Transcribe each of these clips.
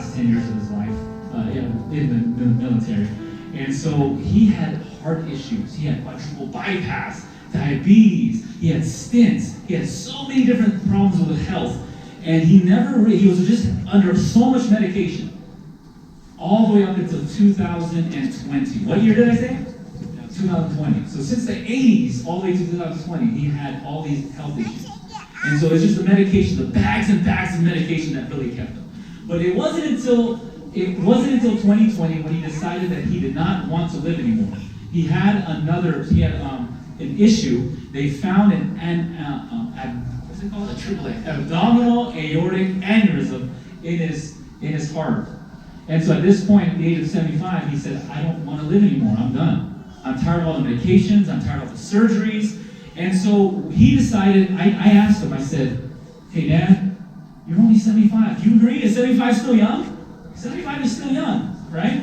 last 10 years of his life in the military. And so he had heart issues. He had quadruple bypass, diabetes, he had stents, he had so many different problems with health. And he was just under so much medication. All the way up until 2020. What year did I say? 2020. So since the 80s all the way to 2020, he had all these health issues. And so it's just the medication, the bags and bags of medication that really kept him. But it wasn't until 2020 when he decided that he did not want to live anymore. He had an issue. They found what's it called? Abdominal aortic aneurysm in his heart. And so at this point, at the age of 75, he said, I don't want to live anymore. I'm done. I'm tired of all the medications. I'm tired of the surgeries. And so he decided, I asked him, I said, hey, Dad, you're only 75. Do you agree? Is 75 still young? 75 is still young, right?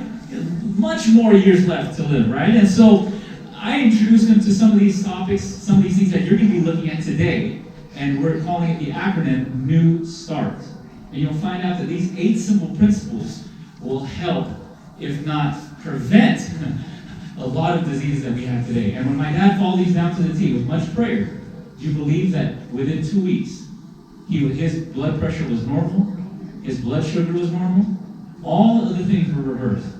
Much more years left to live, right? And so I introduced him to some of these topics, some of these things that you're going to be looking at today. And we're calling it the acronym New Start. And you'll find out that these 8 simple principles will help, if not prevent, a lot of diseases that we have today. And when my dad followed these down to the T with much prayer, do you believe that within 2 weeks, his blood pressure was normal, his blood sugar was normal, all of the things were reversed.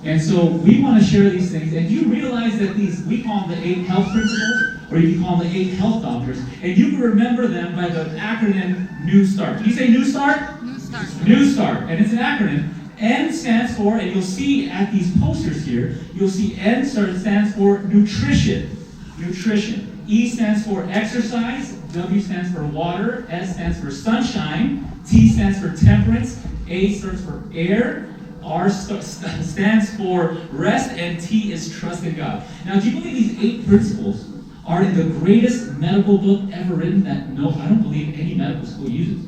And so we want to share these things. And do you realize that we call them the 8 health principles, or you can call them the 8 health doctors, and you can remember them by the acronym New Start. Can you say New Start? New Start. New Start. And it's an acronym. N stands for, and you'll see at these posters here, you'll see N stands for nutrition. Nutrition. E stands for exercise. W stands for water. S stands for sunshine. T stands for temperance. A stands for air. R stands for rest. And T is trust in God. Now, do you believe these 8 principles are in the greatest medical book ever written that I don't believe any medical school uses?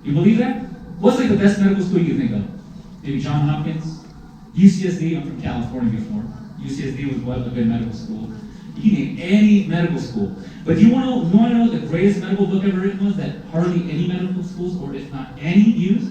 You believe that? What's like the best medical school you can think of? Maybe Johns Hopkins, UCSD. I'm from California before. UCSD was a good medical school. You can name any medical school. But you want to know what the greatest medical book ever written was that hardly any medical schools, or if not any, use?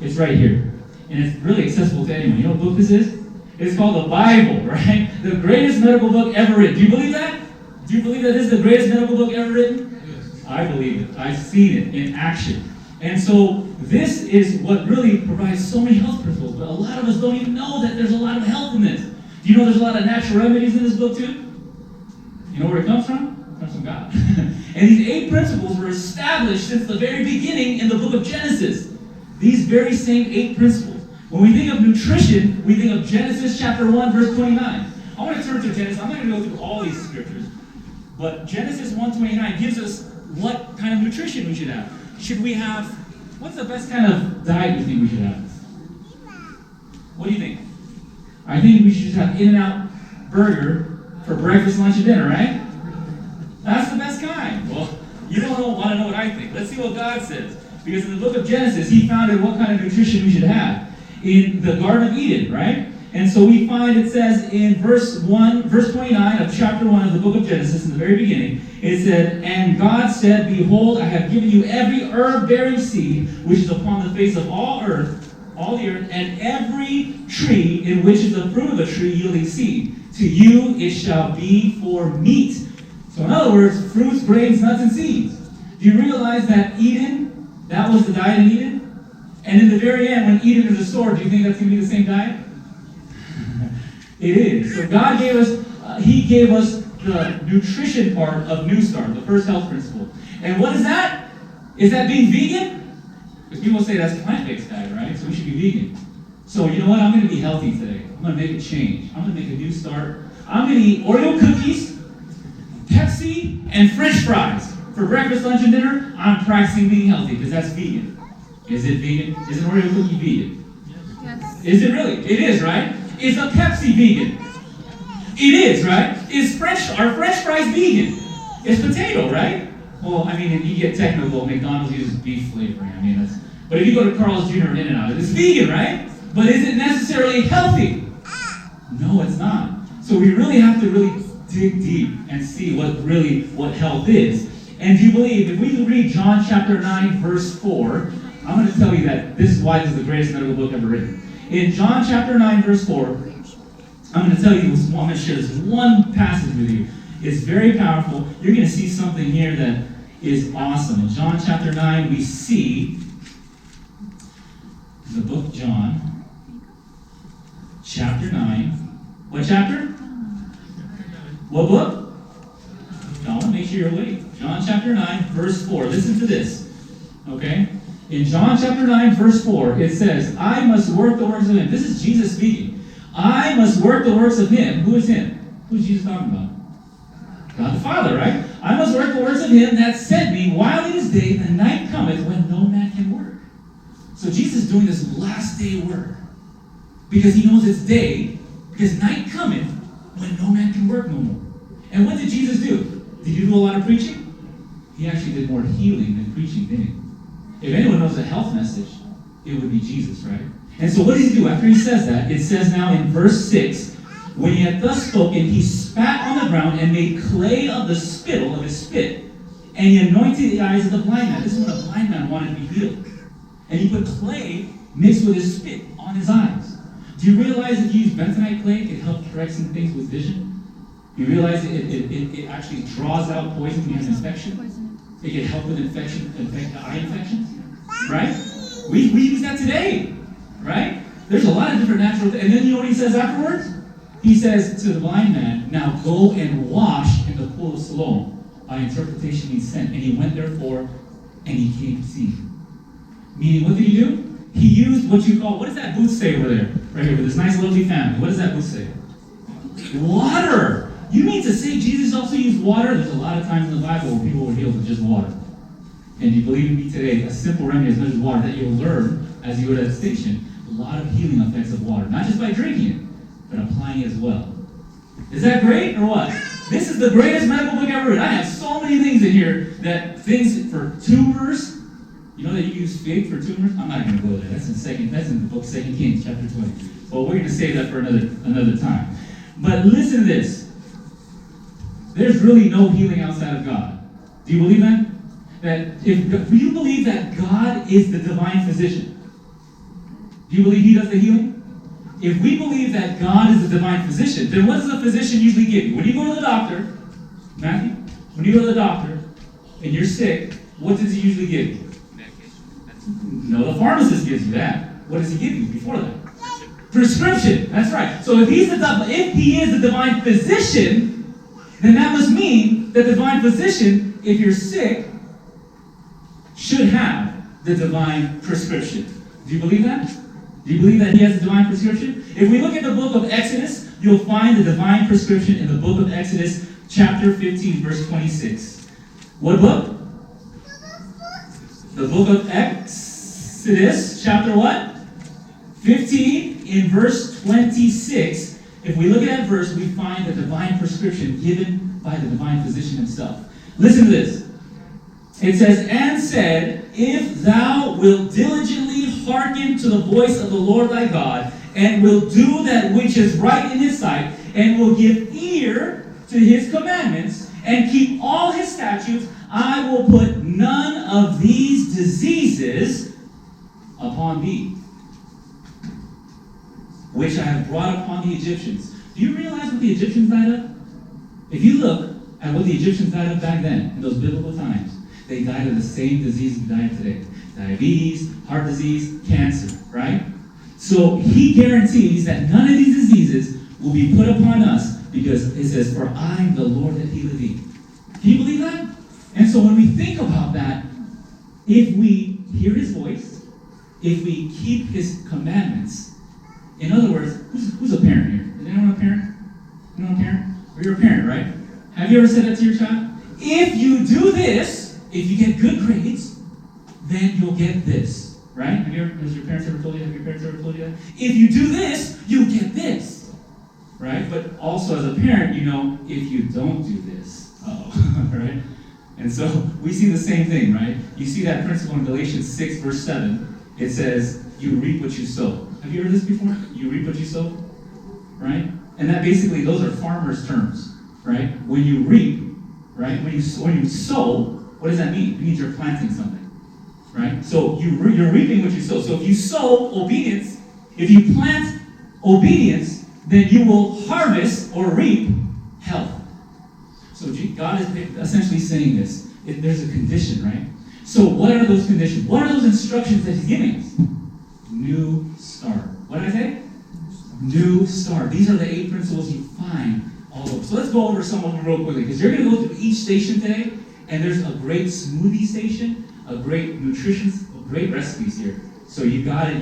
It's right here. And it's really accessible to anyone. You know what book this is? It's called the Bible, right? The greatest medical book ever written. Do you believe that? Do you believe that this is the greatest medical book ever written? Yes. I believe it. I've seen it in action. And so this is what really provides so many health principles. But a lot of us don't even know that there's a lot of health in this. Do you know there's a lot of natural remedies in this book too? You know where it comes from? It comes from God. And these 8 principles were established since the very beginning in the book of Genesis. These very same 8 principles. When we think of nutrition, we think of Genesis chapter 1, verse 29. I want to turn to Genesis. I'm not going to go through all these scriptures. But Genesis 1:29 gives us what kind of nutrition we should have. What's the best kind of diet you think we should have? What do you think? I think we should just have In-N-Out burger for breakfast, lunch, and dinner, right? That's the best kind. Well, you don't want to know what I think. Let's see what God says. Because in the book of Genesis, he founded what kind of nutrition we should have in the Garden of Eden, right? And so we find it says in verse 29 of chapter 1 of the book of Genesis, in the very beginning, it said, and God said, behold, I have given you every herb-bearing seed which is upon the face of all the earth, and every tree in which is the fruit of a tree yielding seed. To you it shall be for meat. So in other words, fruits, grains, nuts, and seeds. Do you realize that Eden, that was the diet in Eden? And in the very end, when Eden is restored, do you think that's going to be the same diet? It is. So God gave us, he gave us the nutrition part of New Start, the first health principle. And what is that? Is that being vegan? Because people say that's plant-based diet, right? So we should be vegan. So you know what? I'm going to be healthy today. I'm going to make a change. I'm going to make a new start. I'm going to eat Oreo cookies, Pepsi, and French fries. For breakfast, lunch, and dinner, I'm practicing being healthy because that's vegan. Is it vegan? Is an Oreo cookie vegan? Yes. Is it really? It is, right? Is a Pepsi vegan? It is, right? Are French fries vegan? It's potato, right? Well, I mean, if you get technical, McDonald's uses beef flavoring. I mean, but if you go to Carl's Jr. or In-N-Out, it's vegan, right? But is it necessarily healthy? No, it's not. So we really have to dig deep and see what health is. And do you believe, if we read John chapter 9, verse 4, I'm going to tell you that this is why this is the greatest medical book ever written. In John chapter 9, verse 4, I'm going to tell you, I'm going to share this one passage with you. It's very powerful. You're going to see something here that is awesome. In John chapter 9, we see the book John, chapter 9. What chapter? What book? I want to make sure you're awake. John chapter 9, verse 4. Listen to this. Okay? In John chapter 9, verse 4, it says, I must work the works of him. This is Jesus speaking. I must work the works of him. Who is him? Who's Jesus talking about? God the Father, right? I must work the works of him that sent me while it is day, and the night cometh when no man can work. So Jesus is doing this last day work because he knows it's day, because night cometh when no man can work no more. And what did Jesus do? Did he do a lot of preaching? He actually did more healing than preaching, didn't he? If anyone knows a health message, it would be Jesus, right? And so what does he do? After he says that, it says now in verse 6, when he had thus spoken, he spat on the ground and made clay of the spittle of his spit, and he anointed the eyes of the blind man. This is when a blind man wanted to be healed. And he put clay mixed with his spit on his eyes. Do you realize if you use bentonite clay, it can help correct some things with vision? You realize it actually draws out poison when you have an infection? It can help with eye infections, right? We use that today, right? There's a lot of different natural things. And then you know what he says afterwards? He says to the blind man, now go and wash in the pool of Siloam. By interpretation he sent. And he went therefore, and he came to see. Meaning, what did he do? He used what you call, what does that booth say over there? Right here with this nice lovely family. What does that booth say? Water. You mean to say Jesus also used water? There's a lot of times in the Bible where people were healed with just water. And you believe me today, a simple remedy as much as water that you'll learn as you go to that station, a lot of healing effects of water. Not just by drinking it, but applying it as well. Is that great or what? This is the greatest medical book ever written. I have so many things in here that things for tumors. You know that you use fig for tumors? I'm not going to go there. That's in the book 2 Kings, chapter 20. Well, we're going to save that for another time. But listen to this. There's really no healing outside of God. Do you believe that? Do you believe that God is the divine physician? Do you believe he does the healing? If we believe that God is the divine physician, then what does the physician usually give you? When you go to the doctor, Matthew, when you go to the doctor and you're sick, what does he usually give you? No, the pharmacist gives you that. What does he give you before that? Prescription. That's right. So if he is the divine physician, then that must mean that the divine physician, if you're sick, should have the divine prescription. Do you believe that? Do you believe that he has a divine prescription? If we look at the book of Exodus, you'll find the divine prescription in the book of Exodus, chapter 15, verse 26. What book? The book of Exodus, chapter what? 15, in verse 26. If we look at that verse, we find the divine prescription given by the divine physician himself. Listen to this. It says, and said, if thou wilt diligently hearken to the voice of the Lord thy God, and will do that which is right in his sight, and will give ear to his commandments, and keep all his statutes, I will put none of these diseases upon thee, which I have brought upon the Egyptians. Do you realize what the Egyptians died of? If you look at what the Egyptians died of back then, in those biblical times, they died of the same disease we die of today. Diabetes, heart disease, cancer, right? So he guarantees that none of these diseases will be put upon us because it says, for I am the Lord that healeth thee. Can you believe that? And so when we think about that, if we hear his voice, if we keep his commandments, in other words, who's a parent here? Is anyone a parent? You know a parent? Or you're a parent, right? Have you ever said that to your child? If you do this, if you get good grades, then you'll get this, right? Has your parents ever told you? Have your parents ever told you that? If you do this, you'll get this, right? But also as a parent, you know, if you don't do this, right? And so we see the same thing, right? You see that principle in Galatians 6, verse 7. It says, you reap what you sow. Have you heard this before? You reap what you sow, right? And that basically, those are farmers' terms, right? When you reap, right? When you sow, what does that mean? It means you're planting something, right? So you're reaping what you sow. So if you sow obedience, if you plant obedience, then you will harvest or reap health. So God is essentially saying this. There's a condition, right? So what are those conditions? What are those instructions that he's giving us? New start. What did I say? New start. These are the 8 principles you find all over. So let's go over some of them real quickly, because you're going to go through each station today, and there's a great smoothie station, a great nutrition, great recipes here. So you gotta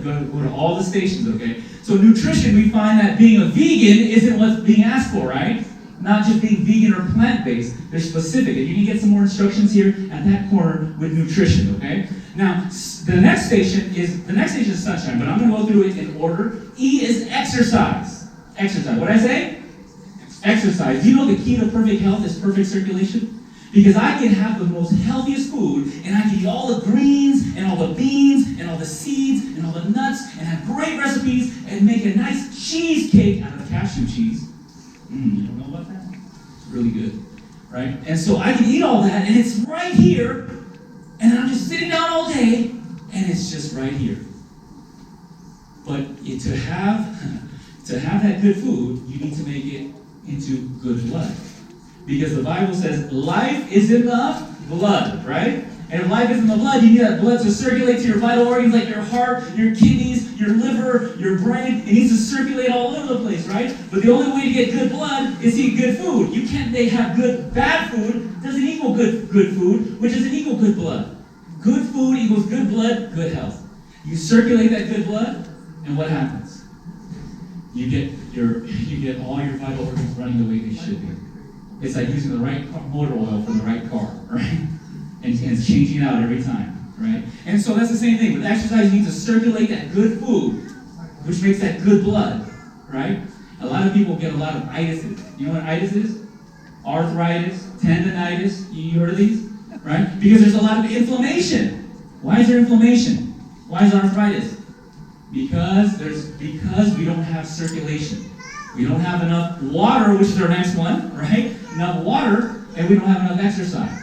go to all the stations, okay? So nutrition, we find that being a vegan isn't what's being asked for, right? Not just being vegan or plant-based, they're specific. And you can get some more instructions here at that corner with nutrition, okay? Now, the next station is sunshine, but I'm going to go through it in order. E is exercise. Exercise. What did I say? Exercise. Do you know the key to perfect health is perfect circulation? Because I can have the most healthiest food, and I can eat all the greens, and all the beans, and all the seeds, and all the nuts, and have great recipes, and make a nice cheesecake out of cashew cheese. You don't know about that? It's really good, right? And so I can eat all that, and it's right here, and I'm just sitting down all day, and it's just right here. But to have that good food, you need to make it into good blood. Because the Bible says life is in the blood, right? And if life is in the blood, you need that blood to circulate to your vital organs like your heart, your kidneys, your liver, your brain. It needs to circulate all over the place, right? But the only way to get good blood is to eat good food. You can't have bad food doesn't equal good food, which doesn't equal good blood. Good food equals good blood, good health. You circulate that good blood, and what happens? You get all your vital organs running the way they should be. It's like using the right motor oil for the right car, right? And it's changing it out every time, right? And so that's the same thing. With exercise, you need to circulate that good food, which makes that good blood, right? A lot of people get a lot of itises. You know what itis is? Arthritis, tendonitis. You heard of these? Right? Because there's a lot of inflammation. Why is there inflammation? Why is there arthritis? Because we don't have circulation. We don't have enough water, which is our next one, right? Enough water, and we don't have enough exercise.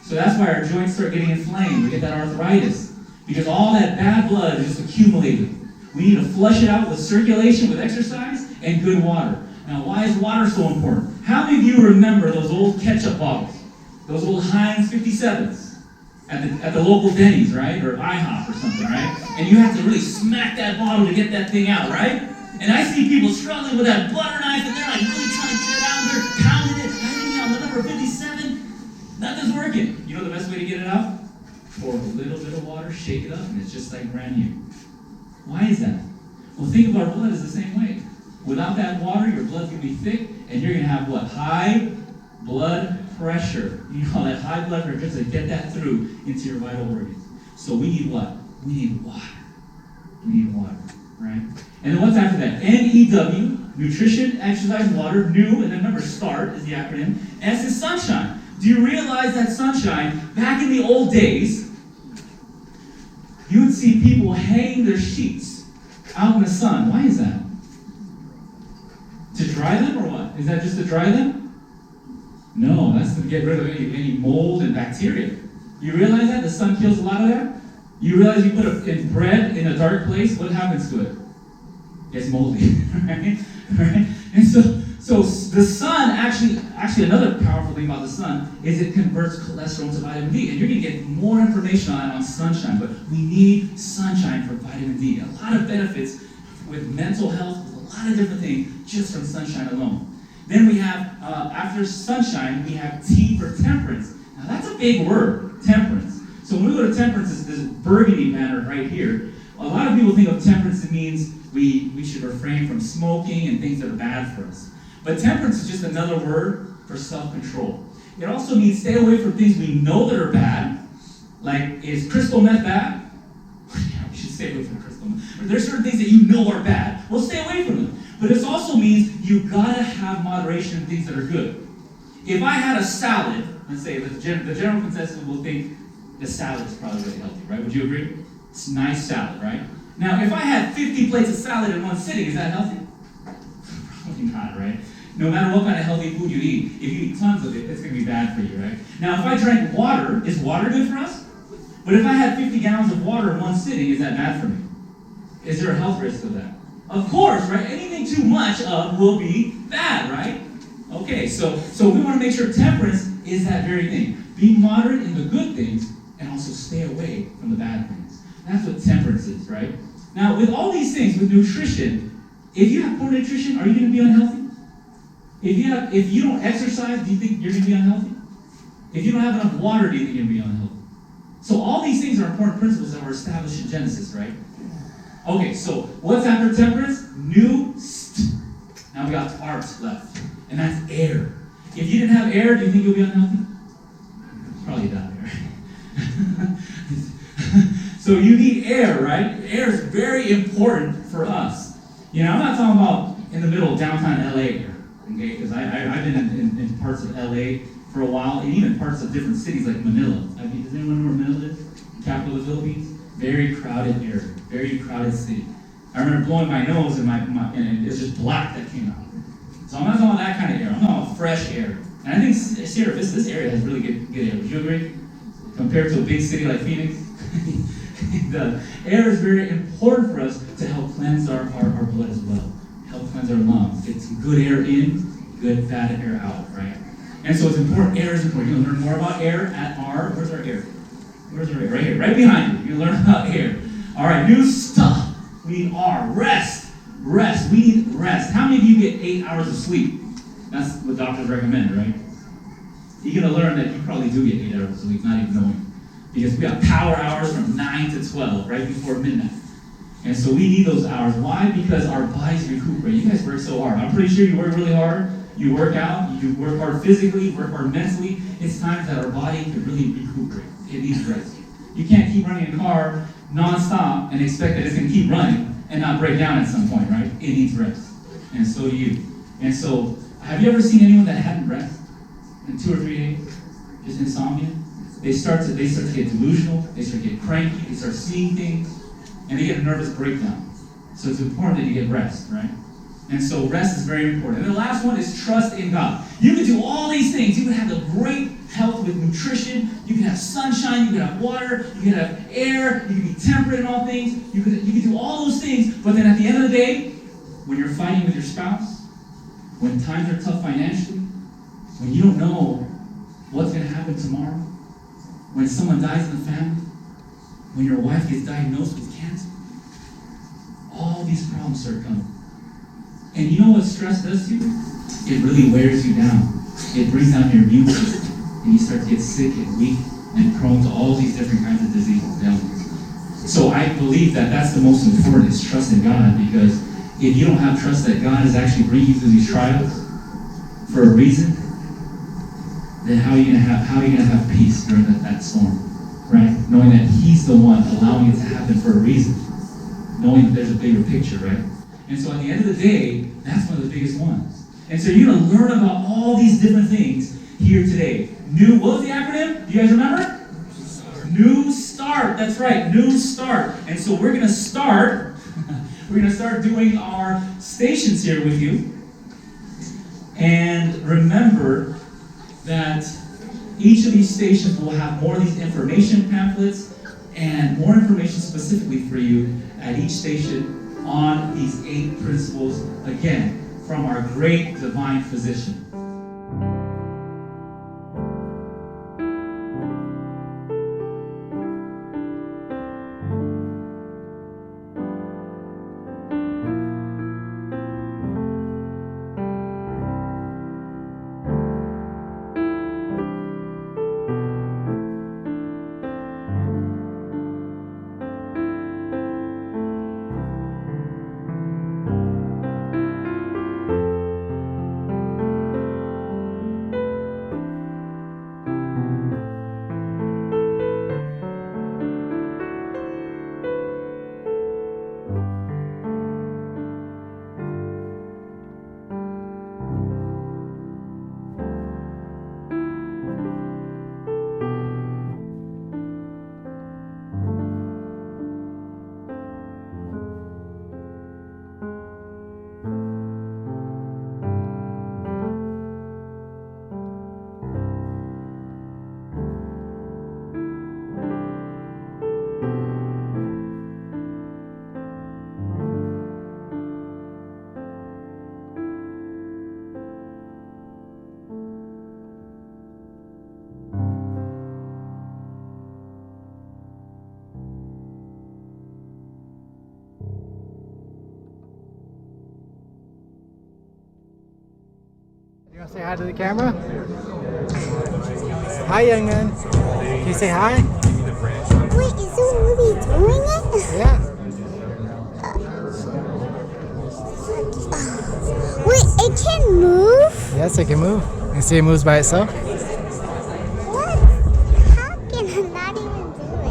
So that's why our joints start getting inflamed. We get that arthritis. Because all that bad blood is just accumulated. We need to flush it out with circulation, with exercise, and good water. Now, why is water so important? How many of you remember those old ketchup bottles? Those old Heinz 57s at the local Denny's, right? Or IHOP or something, right? And you have to really smack that bottle to get that thing out, right? And I see people struggling with that butter knife, and they're like really trying to get it out. They're pounding it, hanging out the number 57. Nothing's working. You know the best way to get it out? Pour a little bit of water, shake it up, and it's just like brand new. Why is that? Well, think of our blood as the same way. Without that water, your blood's going to be thick, and you're going to have what? High blood pressure. You know, that high blood pressure, just to get that through into your vital organs. So we need what? We need water. We need water, right? And then what's after that? NEW, nutrition, exercise, water, new, and then remember, START is the acronym. S is sunshine. Do you realize that sunshine, back in the old days, you would see people hanging their sheets out in the sun. Why is that? To dry them or what? Is that just to dry them? No, that's to get rid of any mold and bacteria. You realize that? The sun kills a lot of that? You realize you put bread in a dark place, what happens to it? It's moldy, right? And so the sun, actually another powerful thing about the sun is it converts cholesterol into vitamin D. And you're going to get more information on that on sunshine, but we need sunshine for vitamin D. A lot of benefits with mental health, with a lot of different things just from sunshine alone. Then we have, after sunshine, we have T for temperance. Now that's a big word, temperance. So when we go to temperance, it's this burgundy banner right here. A lot of people think of temperance, it means we should refrain from smoking and things that are bad for us. But temperance is just another word for self-control. It also means stay away from things we know that are bad. Like, is crystal meth bad? Yeah, we should stay away from crystal meth. But there's certain things that you know are bad. Well, stay away from them. But this also means you gotta have moderation in things that are good. If I had a salad, let's say the general consensus will think the salad is probably really healthy, right? Would you agree? It's a nice salad, right? Now, if I had 50 plates of salad in one sitting, is that healthy? Probably not, right? No matter what kind of healthy food you eat, if you eat tons of it, it's going to be bad for you, right? Now, if I drank water, is water good for us? But if I had 50 gallons of water in one sitting, is that bad for me? Is there a health risk of that? Of course, right? Anything too much of will be bad, right? Okay, so we want to make sure temperance is that very thing. Be moderate in the good things and also stay away from the bad things. That's what temperance is, right? Now, with all these things, with nutrition, if you have poor nutrition, are you going to be unhealthy? If you don't exercise, do you think you're going to be unhealthy? If you don't have enough water, do you think you're going to be unhealthy? So all these things are important principles that were established in Genesis, right? Okay, so what's after temperance? Now we got art left, and that's air. If you didn't have air, do you think you'll be unhealthy? Probably not air. So you need air, right? Air is very important for us. You know, I'm not talking about in the middle of downtown LA here, okay? Because I've been in parts of LA for a while, and even parts of different cities like Manila. Does anyone know where Manila is? Capital of the Philippines? Very crowded area, very crowded city. I remember blowing my nose and it's just black that came out. So I'm not talking about that kind of air. I'm talking about fresh air. And I think Sierra Vista, this area has really good air. Would you agree? Compared to a big city like Phoenix, the air is very important for us to help cleanse our blood as well. Help cleanse our lungs. Get some good air in, good bad air out, right? And so it's important. Air is important. You'll learn more about air at where's our air? Where's our air? Right here, right behind you. You'll learn about air. All right, new stuff. We need rest. Rest. We need rest. How many of you get 8 hours of sleep? That's what doctors recommend, right? You're going to learn that you probably do get 8 hours of sleep, not even knowing. Because we have power hours from 9 to 12, right before midnight. And so we need those hours. Why? Because our bodies recuperate. You guys work so hard. I'm pretty sure you work really hard. You work out. You work hard physically, work hard mentally. It's times that our body can really recuperate. It needs rest. You can't keep running a car non-stop and expect that it's going to keep running and not break down at some point, right? It needs rest. And so do you. And so, have you ever seen anyone that hadn't rest in 2 or 3 days? Just insomnia? They start to get delusional, they start to get cranky, they start seeing things, and they get a nervous breakdown. So it's important that you get rest, right? And so rest is very important. And the last one is trust in God. You can do all these things. You can have the great health with nutrition. You can have sunshine. You can have water. You can have air. You can be temperate in all things. You can do all those things. But then at the end of the day, when you're fighting with your spouse, when times are tough financially, when you don't know what's going to happen tomorrow, when someone dies in the family, when your wife gets diagnosed with cancer, all these problems start coming. And you know what stress does to you? It really wears you down. It brings down your immune system. And you start to get sick and weak and prone to all these different kinds of diseases and ailments. So I believe that that's the most important, is trust in God. Because if you don't have trust that God is actually bringing you through these trials for a reason, then how are you gonna have peace during that storm, right? Knowing that He's the one allowing it to happen for a reason, knowing that there's a bigger picture, right? And so at the end of the day, that's one of the biggest ones. And so you're gonna learn about all these different things here today. What was the acronym? Do you guys remember? New Start. That's right, New Start. And so we're gonna start. We're gonna start doing our stations here with you. And remember that each of these stations will have more of these information pamphlets and more information specifically for you at each station on these 8 principles, again, from our great divine physician. Say hi to the camera. Hi, young man. Can you say hi? Wait, is it really doing it? Yeah. Wait, it can move? Yes, it can move. You see it moves by itself? What? How can I not even do it?